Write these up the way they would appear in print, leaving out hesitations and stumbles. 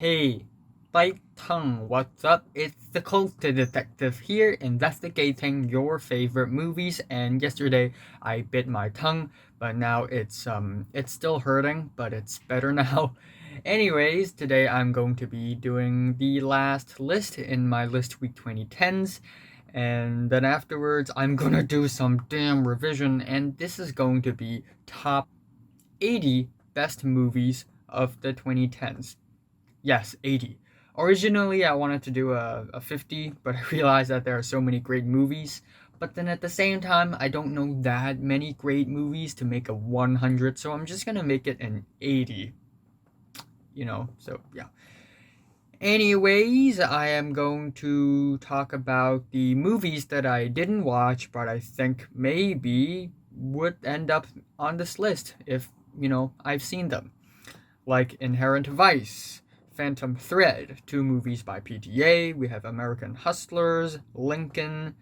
Hey, bite tongue, what's up? It's the Culture Detective here, investigating your favorite movies. And yesterday I bit my tongue, but now it's still hurting, but it's better now. Anyways, today I'm going to be doing the last list in my list week 2010s, and then afterwards I'm gonna do some damn revision, and this is going to be top 80 best movies of the 2010s. Yes, 80. Originally, I wanted to do a 50, but I realized that there are so many great movies. But then at the same time, I don't know that many great movies to make a 100, so I'm just gonna make it an 80. So yeah. Anyways, I am going to talk about the movies that I didn't watch, but I think maybe would end up on this list if, I've seen them. Like Inherent Vice, Phantom Thread, two movies by PTA. We have American Hustlers, Lincoln,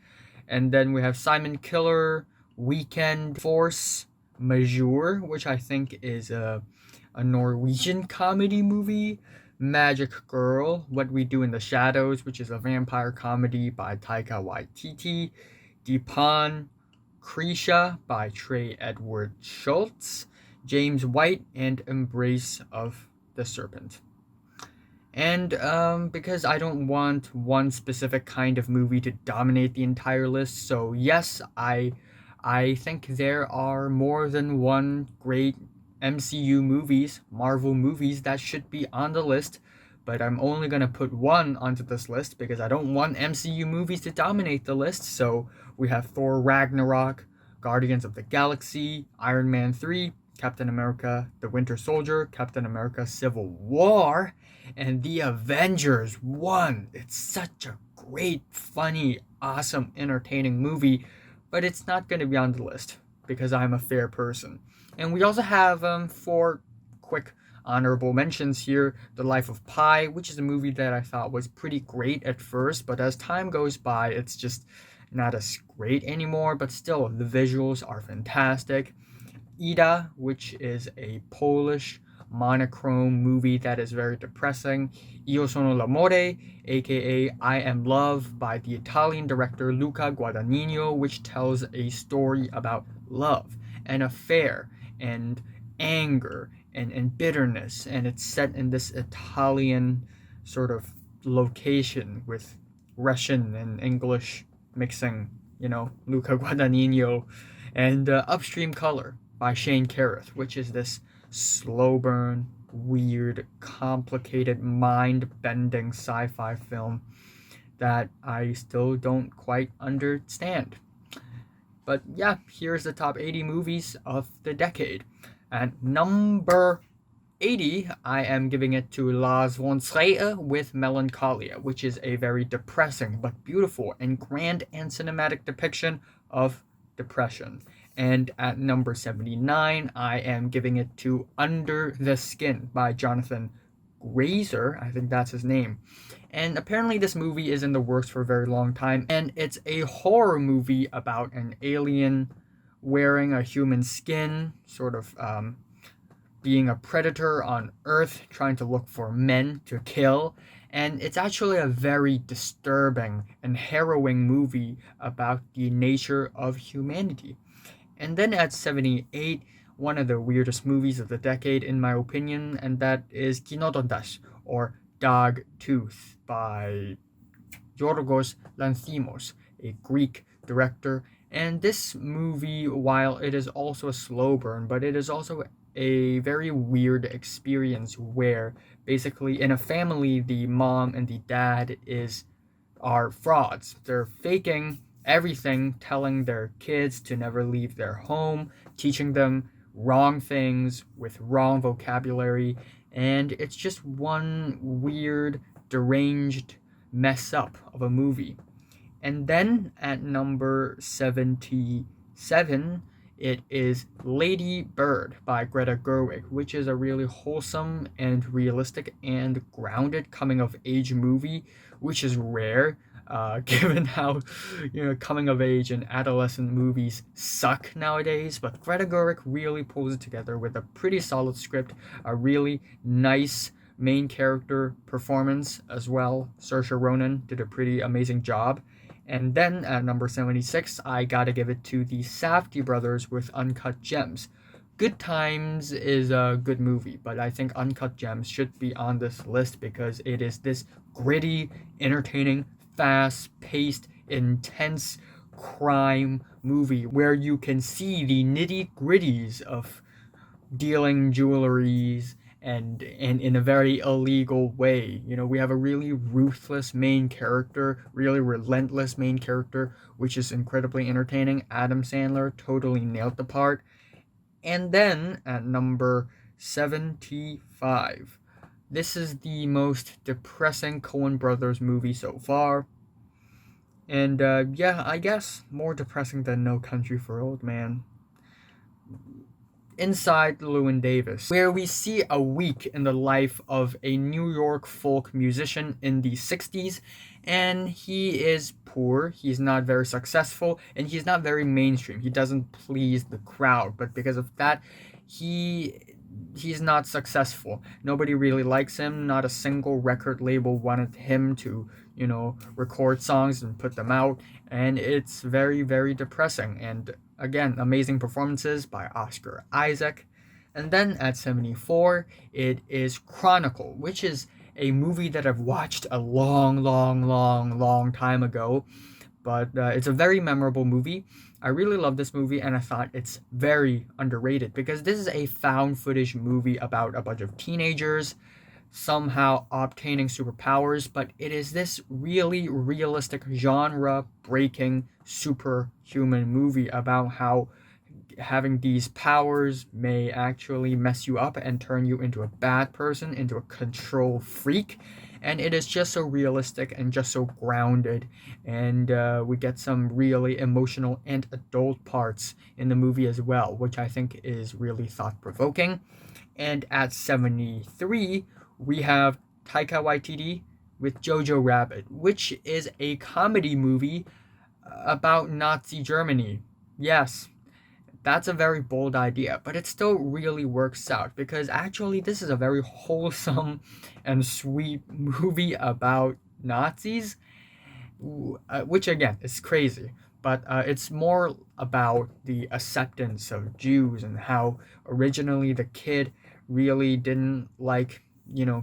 and then we have Simon Killer, Weekend, Force Majeure, which I think is a Norwegian comedy movie. Magic Girl, What We Do in the Shadows, which is a vampire comedy by Taika Waititi. Deepan, Krisha by Trey Edward Schultz. James White, and Embrace of the Serpent. And because I don't want one specific kind of movie to dominate the entire list, so yes, I think there are more than one great MCU movies, Marvel movies that should be on the list, but I'm only gonna put one onto this list because I don't want MCU movies to dominate the list. So we have Thor Ragnarok, Guardians of the Galaxy, Iron Man 3, Captain America The Winter Soldier, Captain America Civil War, and The Avengers 1. It's such a great, funny, awesome, entertaining movie, but it's not going to be on the list because I'm a fair person. And we also have four quick honorable mentions here. The Life of Pi, which is a movie that I thought was pretty great at first, but as time goes by, it's just not as great anymore, but still, the visuals are fantastic. Ida, which is a Polish monochrome movie that is very depressing. Io sono l'amore, aka I Am Love, by the Italian director Luca Guadagnino, which tells a story about love and affair and anger and bitterness, and it's set in this Italian sort of location with Russian and English mixing, Luca Guadagnino, and Upstream Color by Shane Carruth, which is this slow burn, weird, complicated, mind bending sci fi film that I still don't quite understand. But yeah, here's the top 80 movies of the decade. At number 80, I am giving it to Lars von Trier with Melancholia, which is a very depressing but beautiful and grand and cinematic depiction of depression. And at number 79, I am giving it to Under the Skin by Jonathan Glazer. I think that's his name. And apparently, this movie is in the works for a very long time, and it's a horror movie about an alien wearing a human skin, sort of being a predator on Earth, trying to look for men to kill. And it's actually a very disturbing and harrowing movie about the nature of humanity. And then at 78, one of the weirdest movies of the decade, in my opinion, and that is Kυνόδοντας, or Dogtooth, by Yorgos Lanthimos, a Greek director. And this movie, while it is also a slow burn, but it is also a very weird experience where basically in a family the mom and the dad are frauds. They're faking everything, telling their kids to never leave their home, teaching them wrong things with wrong vocabulary, and it's just one weird, deranged mess up of a movie. And then at number 77, it is Lady Bird by Greta Gerwig, which is a really wholesome and realistic and grounded coming of age movie, which is rare. Given how coming of age and adolescent movies suck nowadays, but Greta Gerwig really pulls it together with a pretty solid script, a really nice main character performance as well. Saoirse Ronan did a pretty amazing job. And then at number 76, I gotta give it to the Safdie brothers with Uncut Gems. Good Times is a good movie, but I think Uncut Gems should be on this list because it is this gritty, entertaining, fast-paced, intense crime movie where you can see the nitty-gritties of dealing jewelries and in a very illegal way. You know, we have a really ruthless main character, really relentless main character, which is incredibly entertaining. Adam Sandler totally nailed the part. And then at number 75, this is the most depressing Coen Brothers movie so far. And yeah, I guess more depressing than No Country for Old Men. Inside Llewyn Davis, where we see a week in the life of a New York folk musician in the 60s, and he is poor, he's not very successful, and he's not very mainstream. He doesn't please the crowd, but because of that, he's not successful. Nobody really likes him. Not a single record label wanted him to, record songs and put them out, and it's very, very depressing. And again, amazing performances by Oscar Isaac. And then at 74, it is Chronicle, which is a movie that I've watched a long, long, long, long time ago. But it's a very memorable movie. I really love this movie, and I thought it's very underrated because this is a found footage movie about a bunch of teenagers somehow obtaining superpowers, but it is this really realistic genre-breaking superhuman movie about how having these powers may actually mess you up and turn you into a bad person, into a control freak. And it is just so realistic and just so grounded. And we get some really emotional and adult parts in the movie as well, which I think is really thought-provoking. And at 73, we have Taika Waititi with Jojo Rabbit, which is a comedy movie about Nazi Germany. Yes, that's a very bold idea, but it still really works out because actually this is a very wholesome and sweet movie about Nazis, which again is crazy, but it's more about the acceptance of Jews and how originally the kid really didn't like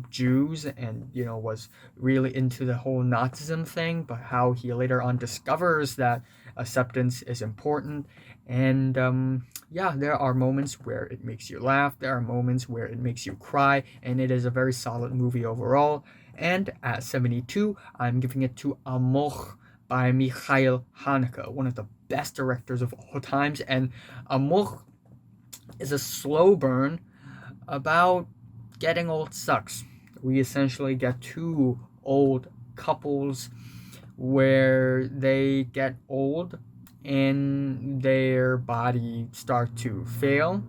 Jews and was really into the whole Nazism thing, but how he later on discovers that acceptance is important. And yeah, there are moments where it makes you laugh, there are moments where it makes you cry, and it is a very solid movie overall. And at 72, I'm giving it to Amour by Michael Haneke, one of the best directors of all times. And Amour is a slow burn about getting old sucks. We essentially get two old couples where they get old and their body start to fail,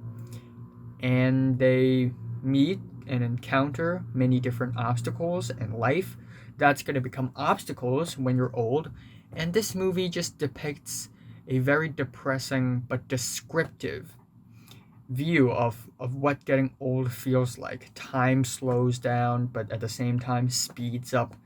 and they meet and encounter many different obstacles in life that's going to become obstacles when you're old. And this movie just depicts a very depressing but descriptive view of what getting old feels like. Time slows down, but at the same time speeds up,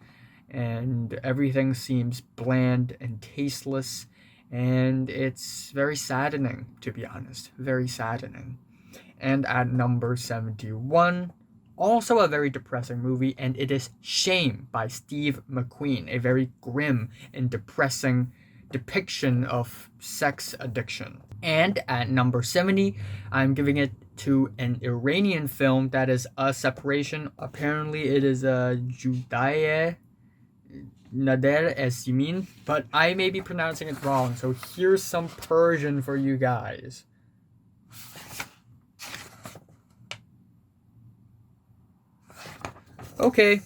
and everything seems bland and tasteless, and it's very saddening, to be honest. Very saddening. And at number 71, also a very depressing movie, and it is Shame by Steve McQueen, a very grim and depressing depiction of sex addiction. And at number 70, I'm giving it to an Iranian film that is a separation. Apparently it is a Judaya Nader Esimin, but I may be pronouncing it wrong, so here's some Persian for you guys. Okay,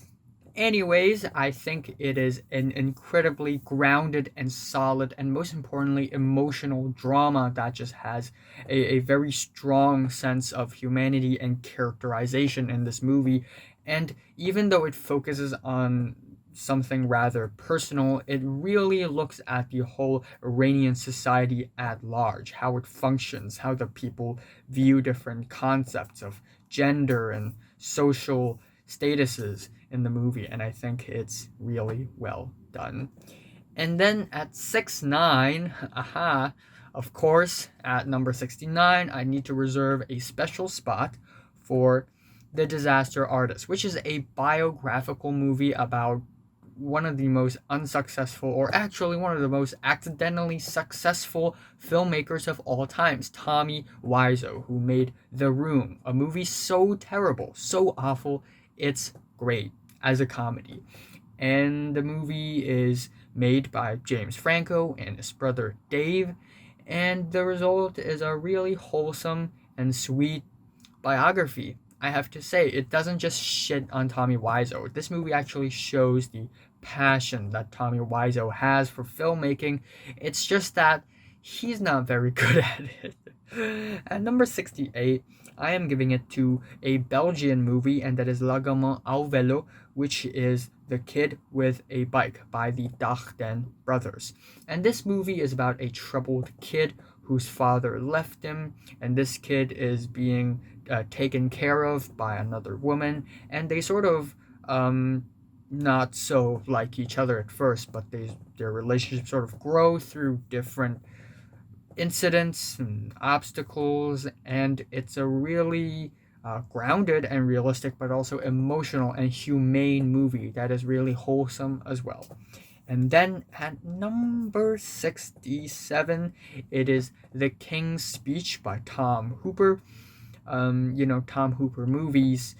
anyways, I think it is an incredibly grounded and solid and most importantly emotional drama that just has a very strong sense of humanity and characterization in this movie. And even though it focuses on something rather personal, it really looks at the whole Iranian society at large, how it functions, how the people view different concepts of gender and social statuses in the movie, and I think it's really well done. And then at 6'9", of course, at number 69, I need to reserve a special spot for The Disaster Artist, which is a biographical movie about one of the most unsuccessful, or actually one of the most accidentally successful filmmakers of all times, Tommy Wiseau, who made The Room, a movie so terrible, so awful, it's great as a comedy. And the movie is made by James Franco and his brother Dave, and the result is a really wholesome and sweet biography. I have to say, it doesn't just shit on Tommy Wiseau. This movie actually shows the passion that Tommy Wiseau has for filmmaking. It's just that he's not very good at it. At number 68, I am giving it to a Belgian movie, and that is La Gamin au Vélo, which is The Kid with a Bike by the Dardenne brothers. And this movie is about a troubled kid whose father left him, and this kid is being taken care of by another woman, and they sort of not so like each other at first, but their relationship sort of grow through different incidents and obstacles, and it's a really grounded and realistic, but also emotional and humane movie that is really wholesome as well. And then at number 67, it is The King's Speech by Tom Hooper. Tom Hooper movies,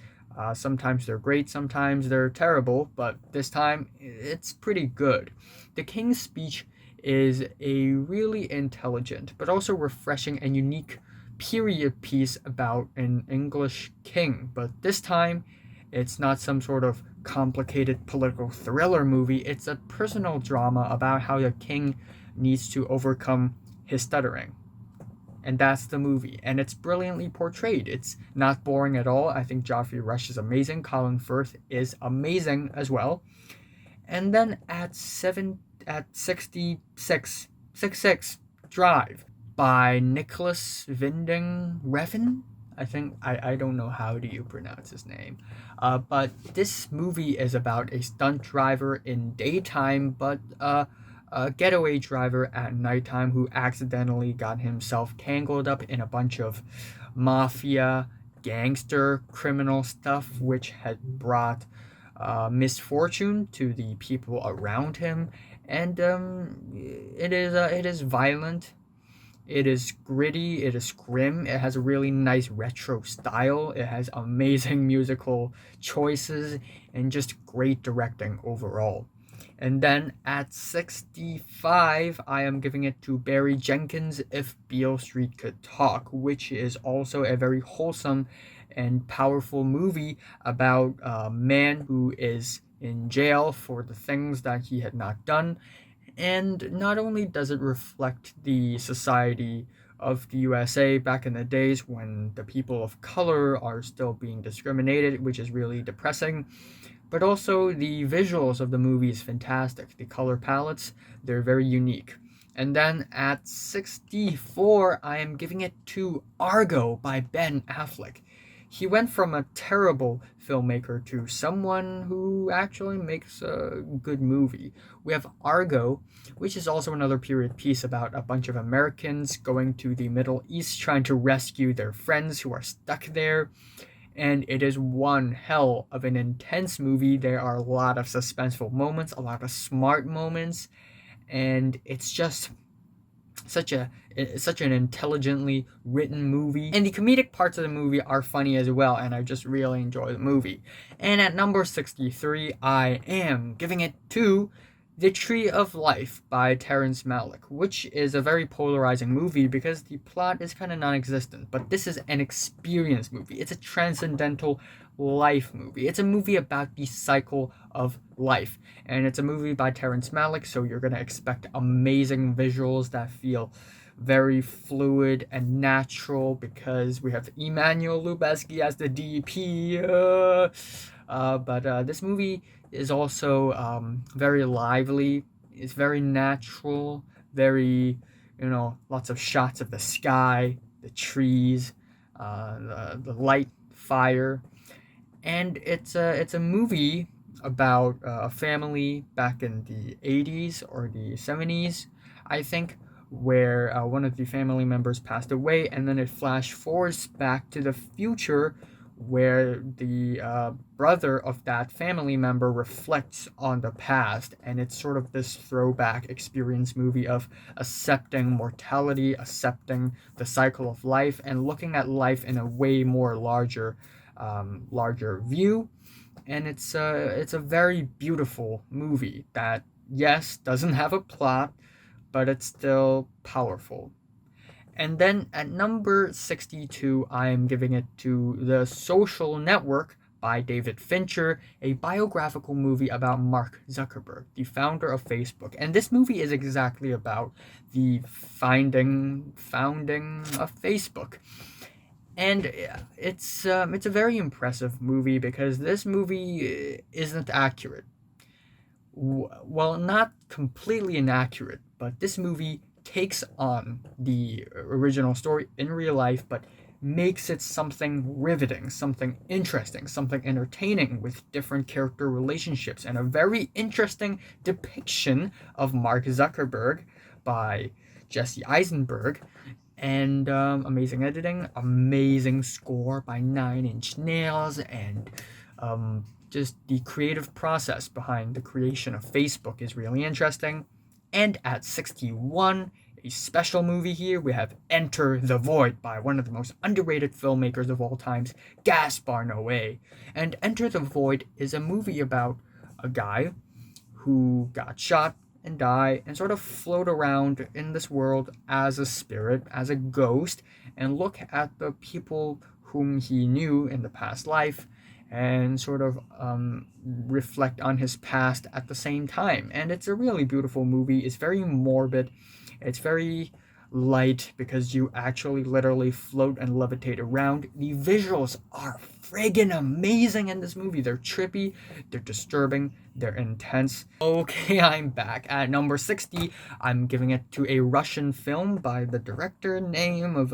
sometimes they're great, sometimes they're terrible, but this time it's pretty good. The King's Speech is a really intelligent, but also refreshing and unique period piece about an English king, but this time it's not some sort of complicated political thriller movie. It's a personal drama about how the king needs to overcome his stuttering. And that's the movie. And it's brilliantly portrayed. It's not boring at all. I think Geoffrey Rush is amazing. Colin Firth is amazing as well. And then at 66, Drive by Nicholas Winding Refn. I don't know how do you pronounce his name. But this movie is about a stunt driver in daytime, but a getaway driver at nighttime who accidentally got himself tangled up in a bunch of mafia, gangster, criminal stuff, which had brought misfortune to the people around him. And it is violent. It is gritty, it is grim, it has a really nice retro style, it has amazing musical choices, and just great directing overall. And then at 65, I am giving it to Barry Jenkins' If Beale Street Could Talk, which is also a very wholesome and powerful movie about a man who is in jail for the things that he had not done. And not only does it reflect the society of the USA back in the days when the people of color are still being discriminated, which is really depressing, but also the visuals of the movie is fantastic. The color palettes, they're very unique. And then at 64, I am giving it to Argo by Ben Affleck. He went from a terrible filmmaker to someone who actually makes a good movie. We have Argo, which is also another period piece about a bunch of Americans going to the Middle East trying to rescue their friends who are stuck there. And it is one hell of an intense movie. There are a lot of suspenseful moments, a lot of smart moments, and it's just such an intelligently written movie, and the comedic parts of the movie are funny as well, and I just really enjoy the movie. And at number 63, I am giving it to The Tree of Life by Terrence Malick, which is a very polarizing movie because the plot is kind of non-existent, but this is an experience movie. It's a transcendental life movie. It's a movie about the cycle of life, and it's a movie by Terrence Malick, so you're going to expect amazing visuals that feel very fluid and natural because we have Emmanuel Lubezki as the DP. But this movie is also very lively. It's very natural, very, lots of shots of the sky, the trees, the light, fire. And it's a movie about a family back in the 80s or the 70s, I think, where one of the family members passed away, and then it flash forwards back to the future where the brother of that family member reflects on the past, and it's sort of this throwback experience movie of accepting mortality, accepting the cycle of life, and looking at life in a way more larger view. And it's a very beautiful movie that, yes, doesn't have a plot, but it's still powerful. And then at number 62, I am giving it to The Social Network by David Fincher, a biographical movie about Mark Zuckerberg, the founder of Facebook. And this movie is exactly about the founding of Facebook. And it's a very impressive movie because this movie isn't accurate. Well, not completely inaccurate, but this movie takes on the original story in real life, but makes it something riveting, something interesting, something entertaining with different character relationships, and a very interesting depiction of Mark Zuckerberg by Jesse Eisenberg. And amazing editing, amazing score by Nine Inch Nails, and just the creative process behind the creation of Facebook is really interesting. And at 61, a special movie here, we have Enter the Void by one of the most underrated filmmakers of all times, Gaspar Noé. And Enter the Void is a movie about a guy who got shot and die and sort of float around in this world as a spirit, as a ghost, and look at the people whom he knew in the past life and sort of reflect on his past at the same time. And it's a really beautiful movie. It's very morbid. It's very light because you actually literally float and levitate around. The visuals are friggin' amazing in this movie. They're trippy, they're disturbing, they're intense. Okay, I'm back. At number 60, I'm giving it to a Russian film by the director name of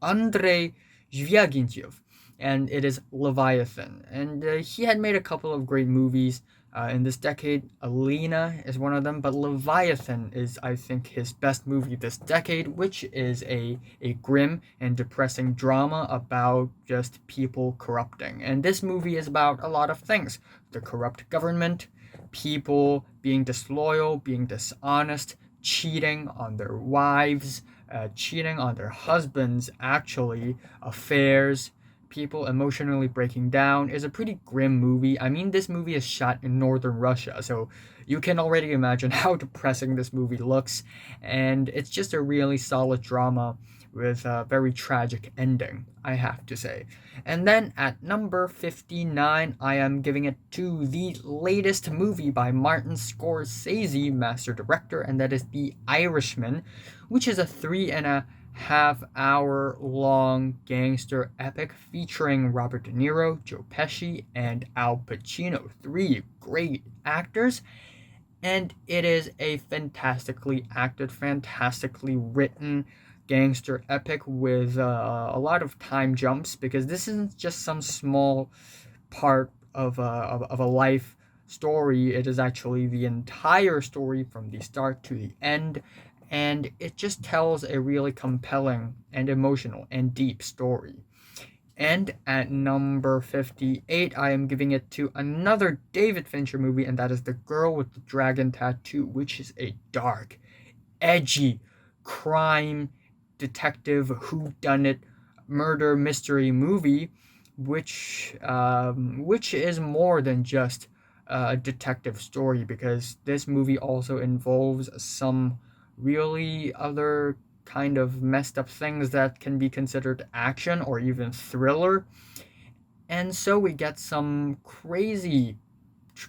Andrei Zvyagintsev, and it is Leviathan. And he had made a couple of great movies in this decade. Alina is one of them, but Leviathan is, I think, his best movie this decade, which is a grim and depressing drama about just people corrupting. And this movie is about a lot of things: the corrupt government, people being disloyal, being dishonest, cheating on their wives, cheating on their husbands, actually, affairs, people emotionally breaking down. Is a pretty grim movie. I mean, this movie is shot in northern Russia, so you can already imagine how depressing this movie looks. And it's just a really solid drama with a very tragic ending, I have to say. And then at number 59, I am giving it to the latest movie by Martin Scorsese, master director, and that is The Irishman, which is a 3.5 hour long gangster epic featuring Robert De Niro, Joe Pesci, and Al Pacino. Three great actors. And it is a fantastically acted, fantastically written gangster epic with a lot of time jumps, because this isn't just some small part of a life story. It is actually the entire story from the start to the end, and it just tells a really compelling and emotional and deep story. And at number 58, I am giving it to another David Fincher movie, and that is The Girl with the Dragon Tattoo, which is a dark, edgy, crime, detective, whodunit, murder mystery movie, which is more than just a detective story, because this movie also involves some really other kind of messed up things that can be considered action or even thriller. And so we get some crazy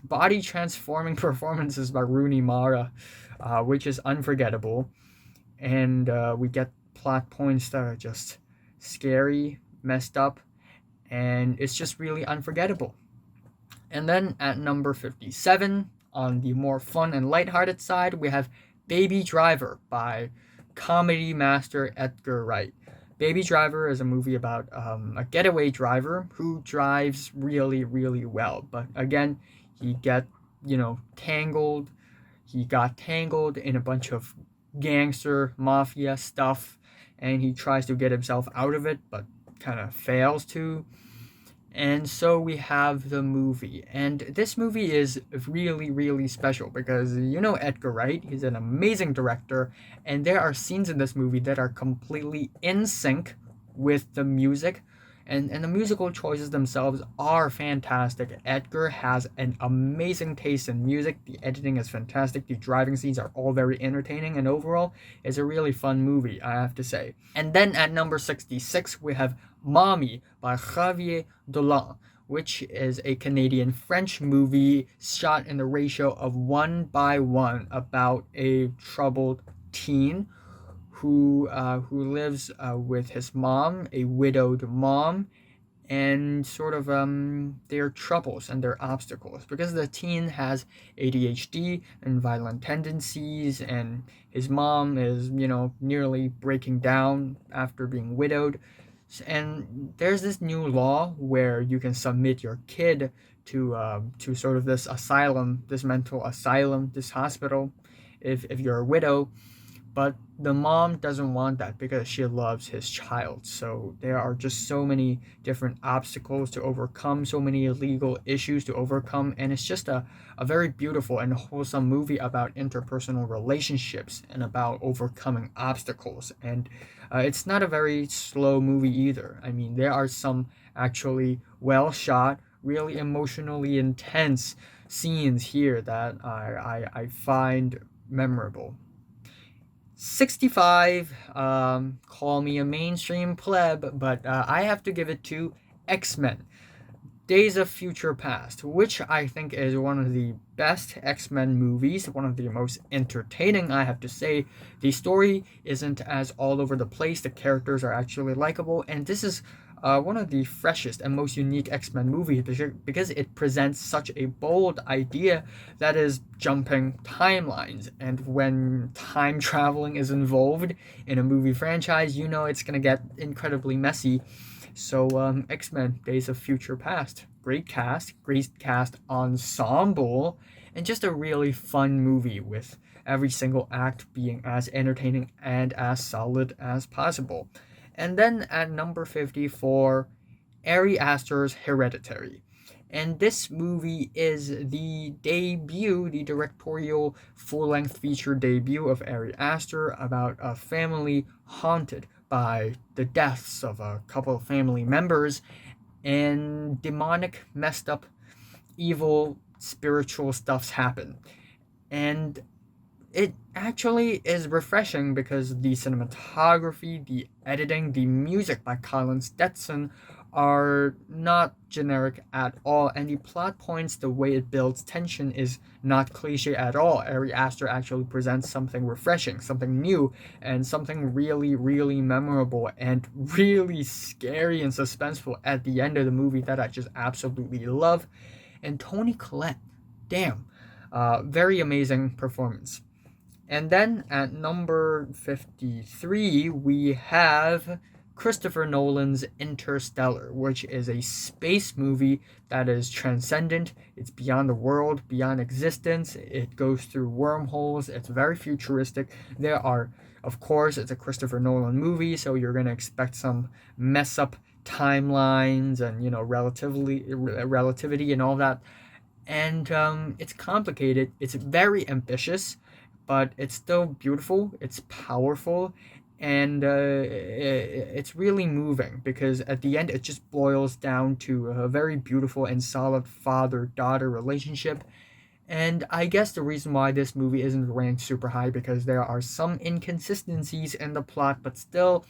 body transforming performances by Rooney Mara, which is unforgettable. And we get plot points that are just scary, messed up, and it's just really unforgettable. And then at number 57, on the more fun and lighthearted side, we have Baby Driver by comedy master Edgar Wright. Baby Driver is a movie about a getaway driver who drives really, really well. But again, he get tangled. He got tangled in a bunch of gangster mafia stuff, and he tries to get himself out of it, but kind of fails to. And so we have the movie. And this movie is really, really special because Edgar Wright, he's an amazing director, and there are scenes in this movie that are completely in sync with the music. And the musical choices themselves are fantastic. Edgar has an amazing taste in music. The editing is fantastic. The driving scenes are all very entertaining. And overall, it's a really fun movie, I have to say. And then at number 66, we have Mommy by Xavier Dolan, which is a Canadian-French movie shot in the ratio of 1:1 about a troubled teen who lives with his mom, a widowed mom, and sort of their troubles and their obstacles because the teen has ADHD and violent tendencies, and his mom is nearly breaking down after being widowed. And there's this new law where you can submit your kid to sort of this asylum, this mental asylum, this hospital, if you're a widow. But the mom doesn't want that because she loves his child. So there are just so many different obstacles to overcome, so many legal issues to overcome. And it's just a very beautiful and wholesome movie about interpersonal relationships and about overcoming obstacles. And it's not a very slow movie either. I mean, there are some actually well shot, really emotionally intense scenes here that I find memorable. 65, call me a mainstream pleb, but I have to give it to X-Men Days of Future Past, which I think is one of the best X-Men movies, one of the most entertaining, I have to say. The story isn't as all over the place, the characters are actually likable, and this is one of the freshest and most unique X-Men movies because it presents such a bold idea that is jumping timelines. And when time traveling is involved in a movie franchise, it's going to get incredibly messy. So X-Men Days of Future Past, great cast ensemble, and just a really fun movie with every single act being as entertaining and as solid as possible. And then at number 54, Airy Aster's Hereditary. And this movie is the directorial full-length feature debut of Airy Aster about a family haunted by the deaths of a couple of family members, and demonic, messed up, evil, spiritual stuffs happen. And it actually is refreshing because the cinematography, the editing, the music by Colin Stetson are not generic at all, and the plot points, the way it builds tension, is not cliche at all. Ari Aster actually presents something refreshing, something new, and something really, really memorable and really scary and suspenseful at the end of the movie that I just absolutely love. And Toni Collette, damn, very amazing performance. And then at number 53, we have Christopher Nolan's Interstellar, which is a space movie that is transcendent. It's beyond the world, beyond existence. It goes through wormholes. It's very futuristic. There are, of course, it's a Christopher Nolan movie, so you're going to expect some mess up timelines and, relativity and all that. And it's complicated. It's very ambitious, but it's still beautiful, it's powerful, and it's really moving because at the end it just boils down to a very beautiful and solid father-daughter relationship. And I guess the reason why this movie isn't ranked super high because there are some inconsistencies in the plot, but still,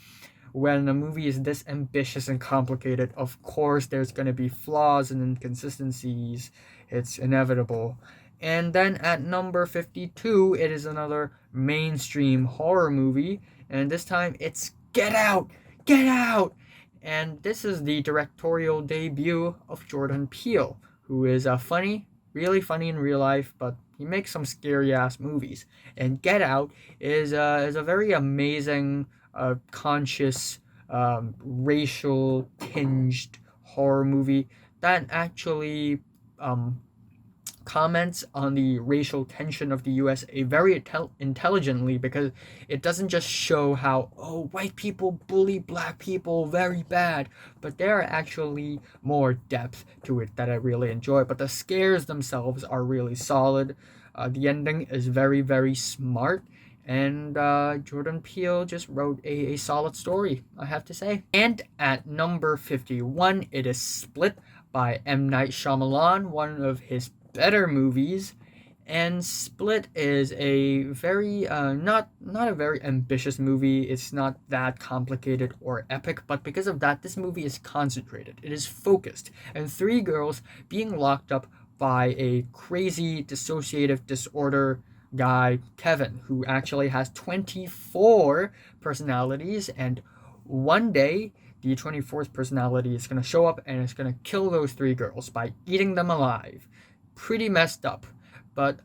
when a movie is this ambitious and complicated, of course there's going to be flaws and inconsistencies. It's inevitable. And then at number 52, it is another mainstream horror movie, and this time it's Get Out! Get Out! And this is the directorial debut of Jordan Peele, who is really funny in real life, but he makes some scary ass movies. And Get Out is a very amazing, conscious racial tinged horror movie that actually comments on the racial tension of the USA very intelligently, because it doesn't just show how, oh, white people bully black people very bad, but there are actually more depth to it that I really enjoy. But the scares themselves are really solid. The ending is very, very smart. And Jordan Peele just wrote a solid story, I have to say. And at number 51, it is Split by M. Night Shyamalan, one of his better movies. And Split is a very not a very ambitious movie. It's not that complicated or epic, but because of that, this movie is concentrated. It is focused, and three girls being locked up by a crazy dissociative disorder guy, Kevin, who actually has 24 personalities, and one day the 24th personality is going to show up and it's going to kill those three girls by eating them alive. Pretty messed up. But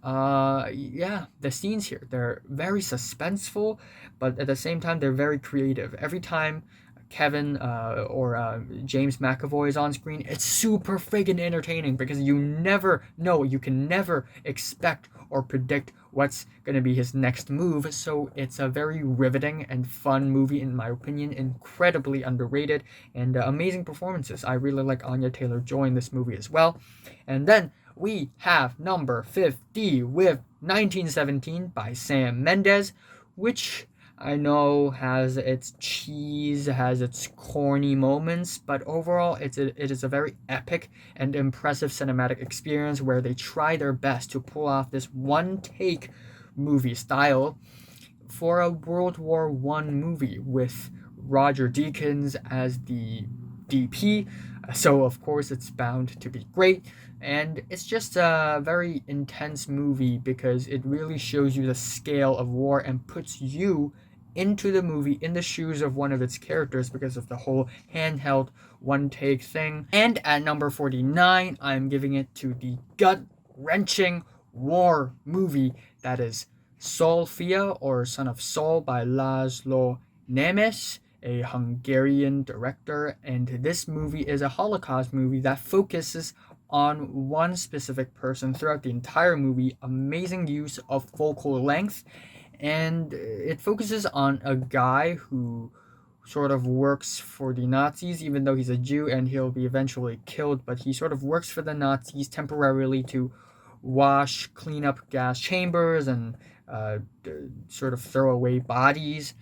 yeah, the scenes here, they're very suspenseful, but at the same time, they're very creative. Every time Kevin or James McAvoy is on screen, it's super friggin' entertaining, because you never know, you can never expect or predict what's going to be his next move. So it's a very riveting and fun movie, in my opinion. Incredibly underrated, and amazing performances. I really like Anya Taylor-Joy in this movie as well. And then we have number 50 with 1917 by Sam Mendes, which I know has its cheese, has its corny moments, but overall it is a very epic and impressive cinematic experience where they try their best to pull off this one-take movie style for a World War I movie with Roger Deakins as the DP. So of course it's bound to be great. And it's just a very intense movie because it really shows you the scale of war and puts you into the movie in the shoes of one of its characters because of the whole handheld one take thing. And at number 49, I'm giving it to the gut-wrenching war movie that is Sophia, or Son of Saul, by Laszlo Nemes, a Hungarian director. And this movie is a Holocaust movie that focuses on one specific person throughout the entire movie. Amazing use of focal length, and it focuses on a guy who sort of works for the Nazis, even though he's a Jew and he'll be eventually killed, but he sort of works for the Nazis temporarily to clean up gas chambers and sort of throw away bodies.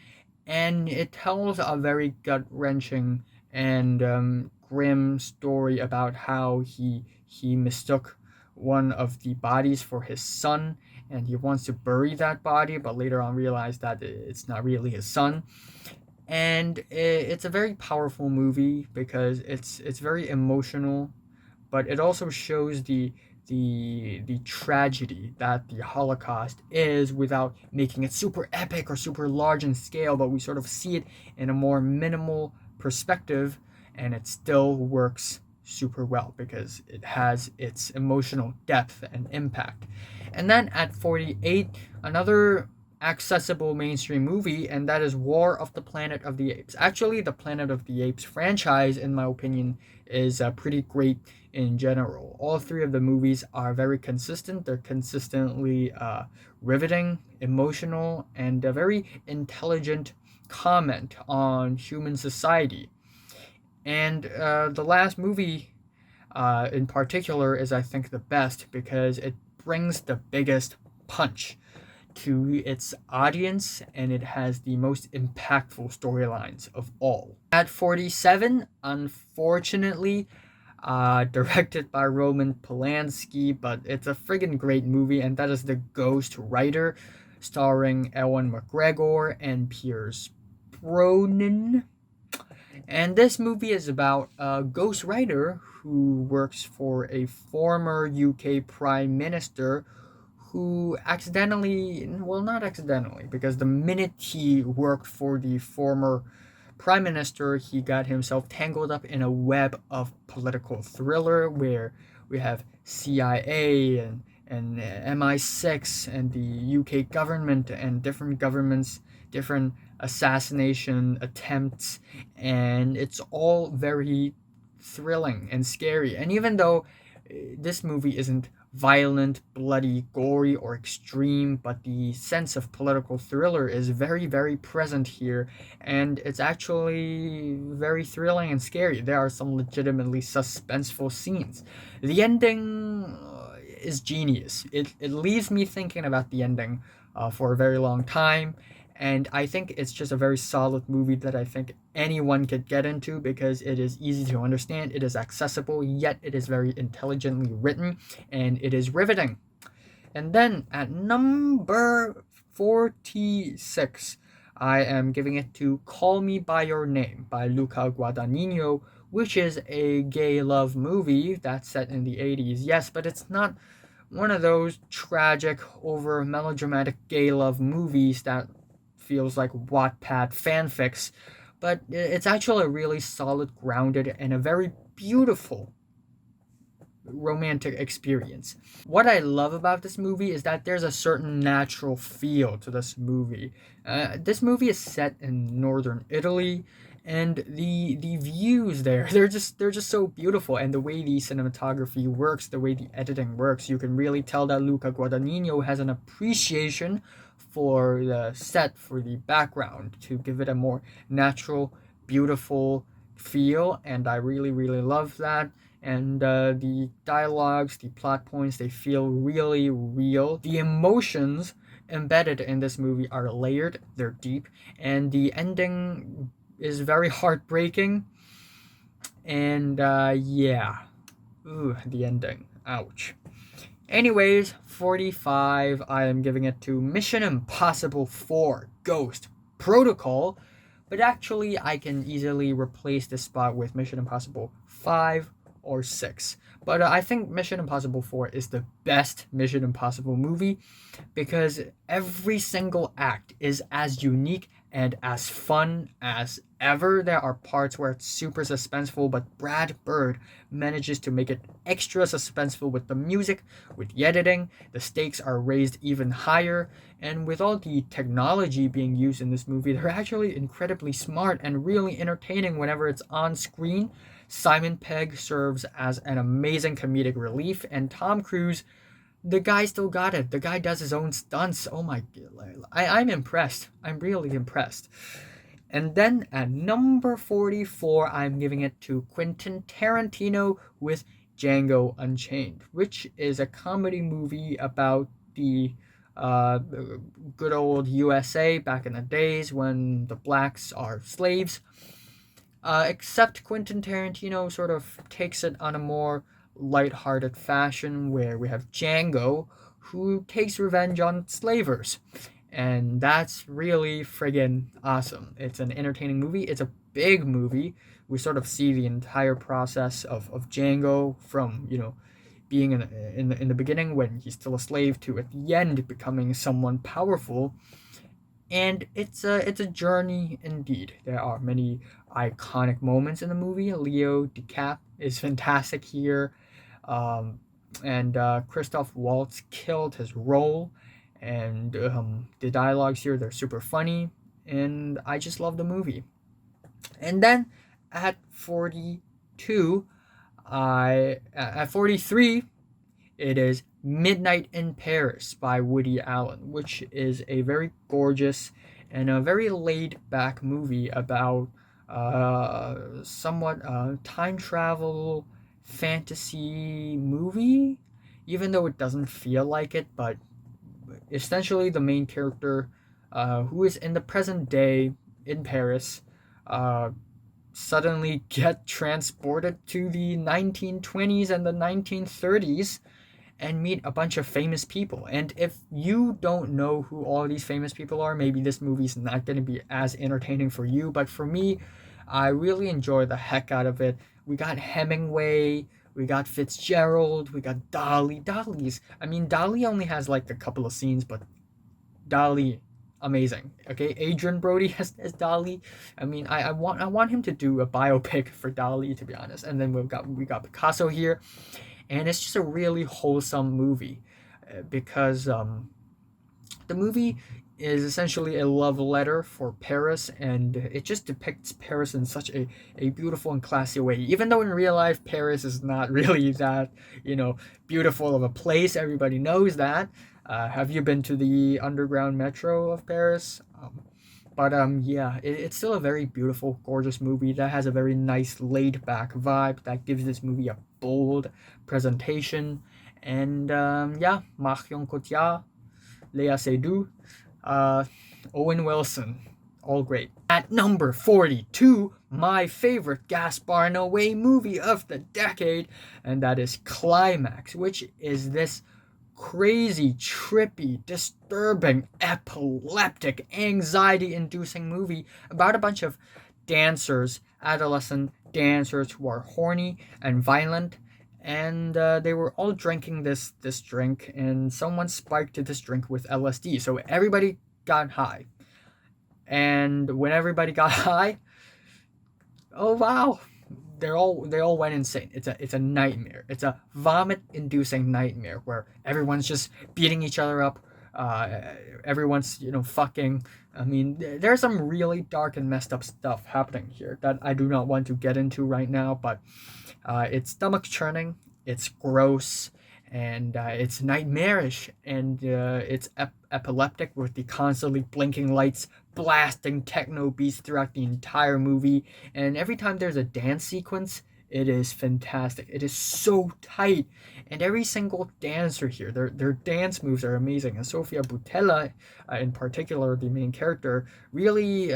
And it tells a very gut-wrenching and grim story about how he mistook one of the bodies for his son, and he wants to bury that body, but later on realized that it's not really his son. And it's a very powerful movie because it's very emotional, but it also shows the tragedy that the Holocaust is without making it super epic or super large in scale, but we sort of see it in a more minimal perspective, and it still works super well because it has its emotional depth and impact. And then at 48, another accessible mainstream movie, and that is War of the Planet of the Apes. Actually, the Planet of the Apes franchise, in my opinion, is pretty great in general. All three of the movies are very consistent. They're consistently riveting, emotional, and a very intelligent comment on human society. And the last movie in particular is, I think, the best because it brings the biggest punch to its audience, and it has the most impactful storylines of all. At 47, unfortunately, directed by Roman Polanski, but it's a friggin' great movie, and that is The Ghost Rider, starring Ewan McGregor and Pierce Brosnan. And this movie is about a ghost writer who works for a former UK Prime Minister who not accidentally, because the minute he worked for the former Prime Minister, he got himself tangled up in a web of political thriller where we have CIA and MI6 and the UK government and different governments, different assassination attempts, and it's all very thrilling and scary. And even though this movie isn't violent, bloody, gory, or extreme, but the sense of political thriller is very, very present here, and it's actually very thrilling and scary. There are some legitimately suspenseful scenes. The ending is genius. It leaves me thinking about the ending for a very long time, and I think it's just a very solid movie that I think anyone could get into because it is easy to understand, it is accessible, yet it is very intelligently written, and it is riveting. And then at number 46, I am giving it to Call Me By Your Name by Luca Guadagnino, which is a gay love movie that's set in the 80s. Yes, but it's not one of those tragic, over melodramatic gay love movies that feels like Wattpad fanfics, but it's actually a really solid, grounded, and a very beautiful romantic experience. What I love about this movie is that there's a certain natural feel to this movie. This movie is set in northern Italy, and the views there they're just so beautiful, and the way the cinematography works, the way the editing works, you can really tell that Luca Guadagnino has an appreciation for the set, for the background, to give it a more natural, beautiful feel, and I really, really love that. And the dialogues, the plot points, they feel really real. The emotions embedded in this movie are layered, they're deep, and the ending is very heartbreaking. And yeah, ooh, the ending, ouch. Anyways, 45, I am giving it to Mission Impossible 4 Ghost Protocol, but actually I can easily replace this spot with Mission Impossible 5 or 6. But I think Mission Impossible 4 is the best Mission Impossible movie because every single act is as unique and as fun as ever. There are parts where it's super suspenseful, but Brad Bird manages to make it extra suspenseful with the music, with the editing. The stakes are raised even higher, and with all the technology being used in this movie, they're actually incredibly smart and really entertaining whenever it's on screen. Simon Pegg serves as an amazing comedic relief, and Tom Cruise, the guy still got it. The guy does his own stunts. Oh my god. I'm impressed. I'm really impressed. And then at number 44, I'm giving it to Quentin Tarantino with Django Unchained, which is a comedy movie about the good old USA back in the days when the blacks are slaves. Except Quentin Tarantino sort of takes it on a more lighthearted fashion where we have Django who takes revenge on slavers. And that's really friggin' awesome. It's an entertaining movie. It's a big movie. We sort of see the entire process of Django from, being in the beginning when he's still a slave to at the end becoming someone powerful. And it's a journey indeed. There are many iconic moments in the movie. Leo DiCap is fantastic here, and Christoph Waltz killed his role, and the dialogues here, they're super funny, and I just love the movie. And then at 42, at 43, it is Midnight in Paris by Woody Allen, which is a very gorgeous and a very laid back movie about somewhat time travel fantasy movie, even though it doesn't feel like it. But essentially, the main character, who is in the present day in Paris, uh, suddenly get transported to the 1920s and the 1930s and meet a bunch of famous people. And if you don't know who all these famous people are, maybe this movie's not going to be as entertaining for you. But for me, I really enjoy the heck out of it. We got Hemingway, we got Fitzgerald, we got Dolly. Dolly only has like a couple of scenes, but Dolly, amazing. Okay, Adrian Brody as Dolly. I want him to do a biopic for Dolly, to be honest. And then we got Picasso here, and it's just a really wholesome movie. because the movie is essentially a love letter for Paris, and it just depicts Paris in such a beautiful and classy way. Even though in real life, Paris is not really that, beautiful of a place. Everybody knows that. Have you been to the underground metro of Paris? Yeah, it's still a very beautiful, gorgeous movie that has a very nice, laid back vibe that gives this movie a bold presentation. And yeah, Marion Cotillard, Léa Seydoux, uh, Owen Wilson, all great. At number 42, my favorite Gaspar Noé movie of the decade, and that is Climax, which is this crazy, trippy, disturbing, epileptic, anxiety-inducing movie about a bunch of dancers, adolescent dancers who are horny and violent, and they were all drinking this drink, and someone spiked this drink with LSD, so everybody got high. And when everybody got high, oh wow, they all went insane. It's a nightmare. It's a vomit-inducing nightmare where everyone's just beating each other up. Everyone's fucking. I mean, there's some really dark and messed up stuff happening here that I do not want to get into right now. But it's stomach churning. It's gross. And it's nightmarish, and it's epileptic with the constantly blinking lights blasting techno beats throughout the entire movie. And every time there's a dance sequence, it is fantastic. It is so tight, and every single dancer here, their dance moves are amazing. And Sofia Boutella, in particular, the main character, really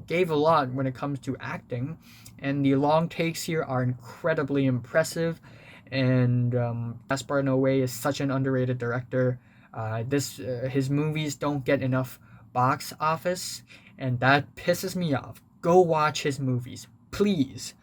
gave a lot when it comes to acting, and the long takes here are incredibly impressive. And Gaspar Noé is such an underrated director. His movies don't get enough box office, and that pisses me off. Go watch his movies, please.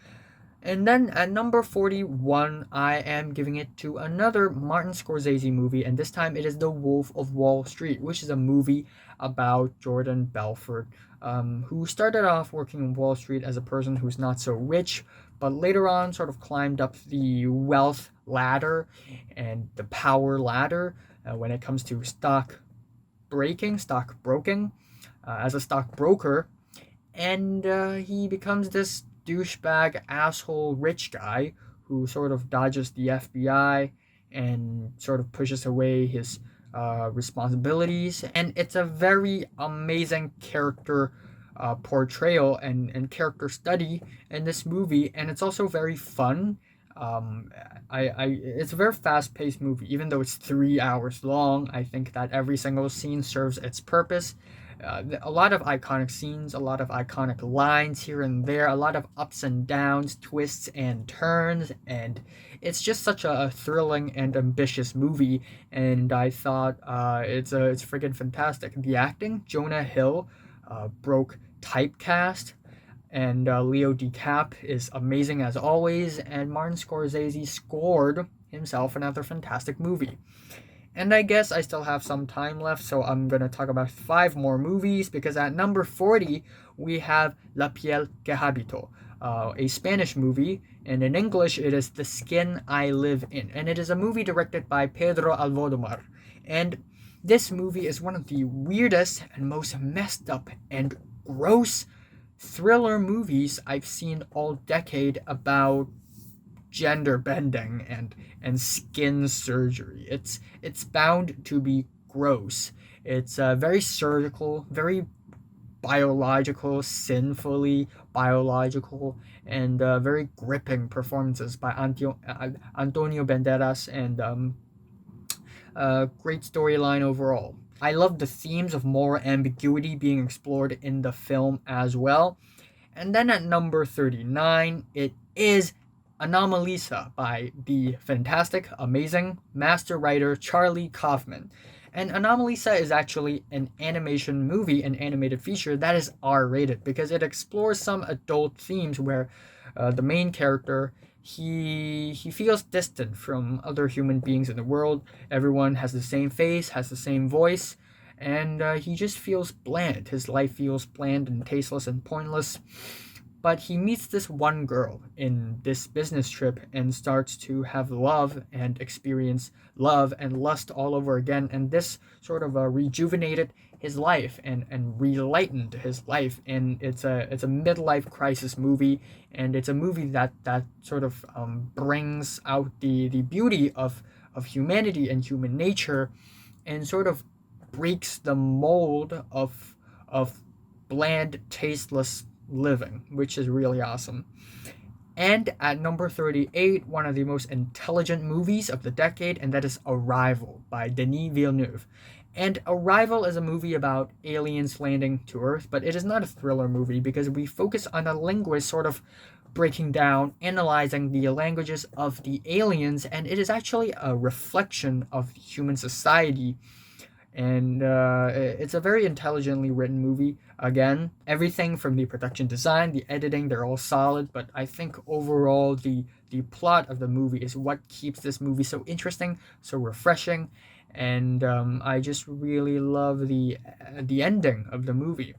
And then at number 41, I am giving it to another Martin Scorsese movie, and this time it is The Wolf of Wall Street, which is a movie about Jordan Belfort, who started off working on Wall Street as a person who's not so rich, but later on sort of climbed up the wealth ladder and the power ladder when it comes to stock broking, as a stockbroker, and he becomes this douchebag, asshole, rich guy who sort of dodges the FBI and sort of pushes away his responsibilities. And it's a very amazing character portrayal and character study in this movie, and it's also very fun. It's a very fast-paced movie, even though it's 3 hours long. I think that every single scene serves its purpose. A lot of iconic scenes, a lot of iconic lines here and there, a lot of ups and downs, twists and turns, and it's just such a thrilling and ambitious movie. And I thought it's freaking fantastic. The acting, Jonah Hill broke typecast, and Leo DiCap is amazing as always, and Martin Scorsese scored himself another fantastic movie. And I guess I still have some time left, so I'm going to talk about 5 more movies, because at number 40, we have La piel que habito, a Spanish movie, and in English it is The Skin I Live In, and it is a movie directed by Pedro Almodóvar. And this movie is one of the weirdest and most messed up and gross thriller movies I've seen all decade about gender bending and skin surgery. It's bound to be gross. It's very surgical, very biological, sinfully biological, and very gripping performances by Antonio Banderas, and great storyline overall. I love the themes of moral ambiguity being explored in the film as well. And then at number 39, it is Anomalisa by the fantastic, amazing master writer Charlie Kaufman. And Anomalisa is actually an animation movie, an animated feature that is R-rated, because it explores some adult themes where the main character, he feels distant from other human beings in the world. Everyone has the same face, has the same voice, and he just feels bland. His life feels bland and tasteless and pointless. But he meets this one girl in this business trip and starts to have love and experience love and lust all over again. And this sort of rejuvenated his life and relightened his life. And it's a midlife crisis movie, and it's a movie that sort of brings out the beauty of humanity and human nature, and sort of breaks the mold of bland, tasteless living, which is really awesome. And at number 38, one of the most intelligent movies of the decade, and that is Arrival by Denis Villeneuve. And Arrival is a movie about aliens landing to Earth, but it is not a thriller movie because we focus on a linguist sort of breaking down, analyzing the languages of the aliens, and it is actually a reflection of human society. And it's a very intelligently written movie. Again, everything from the production design, the editing, they're all solid, but I think overall the plot of the movie is what keeps this movie so interesting, so refreshing, and I just really love the ending of the movie.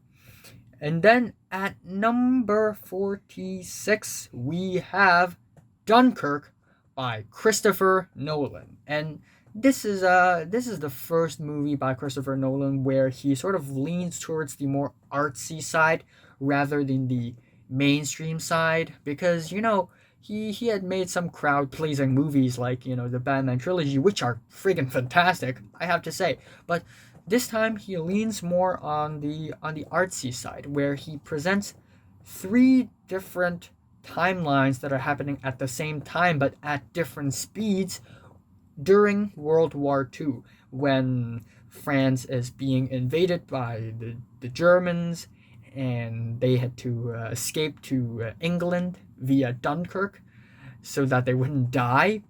And then at number 46, we have Dunkirk by Christopher Nolan. And this is the first movie by Christopher Nolan where he sort of leans towards the more artsy side rather than the mainstream side, because he had made some crowd pleasing movies like the Batman trilogy, which are friggin' fantastic, I have to say. But this time he leans more on the artsy side, where he presents three different timelines that are happening at the same time but at different speeds during World War II, when France is being invaded by the Germans, and they had to escape to England via Dunkirk so that they wouldn't die.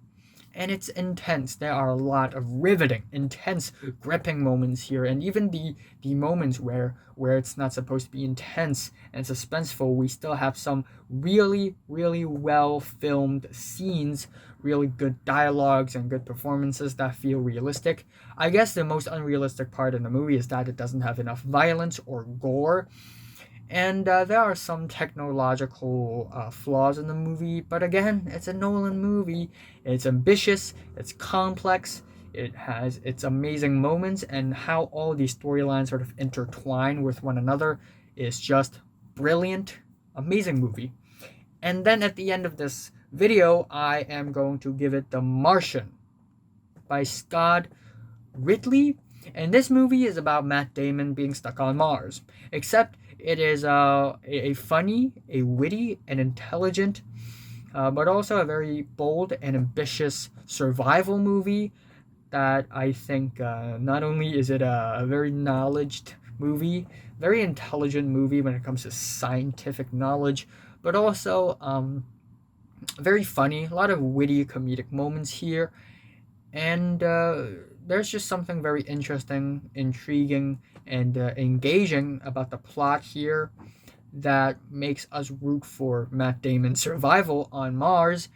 And it's intense. There are a lot of riveting, intense, gripping moments here, and even the moments where it's not supposed to be intense and suspenseful, we still have some really, really well filmed scenes, really good dialogues and good performances that feel realistic. I guess the most unrealistic part in the movie is that it doesn't have enough violence or gore. And there are some technological flaws in the movie, but again, it's a Nolan movie. It's ambitious, it's complex, it has its amazing moments, and how all these storylines sort of intertwine with one another is just brilliant. Amazing movie. And then at the end of this video, I am going to give it The Martian by Scott Ridley. And this movie is about Matt Damon being stuck on Mars, except it is a funny, a witty, and intelligent, but also a very bold and ambitious survival movie that I think not only is it a very knowledged movie, very intelligent movie when it comes to scientific knowledge, but also very funny, a lot of witty comedic moments here, and there's just something very interesting, intriguing, and engaging about the plot here that makes us root for Matt Damon's survival on Mars.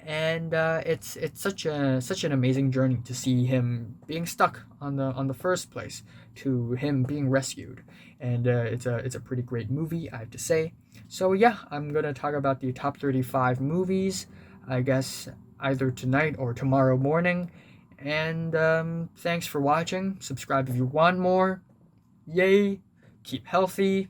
And it's such an amazing journey to see him being stuck on the first place, to him being rescued, and it's a pretty great movie, I have to say. So yeah, I'm gonna talk about the top 35 movies, I guess either tonight or tomorrow morning. And thanks for watching. Subscribe if you want more. Yay! Keep healthy.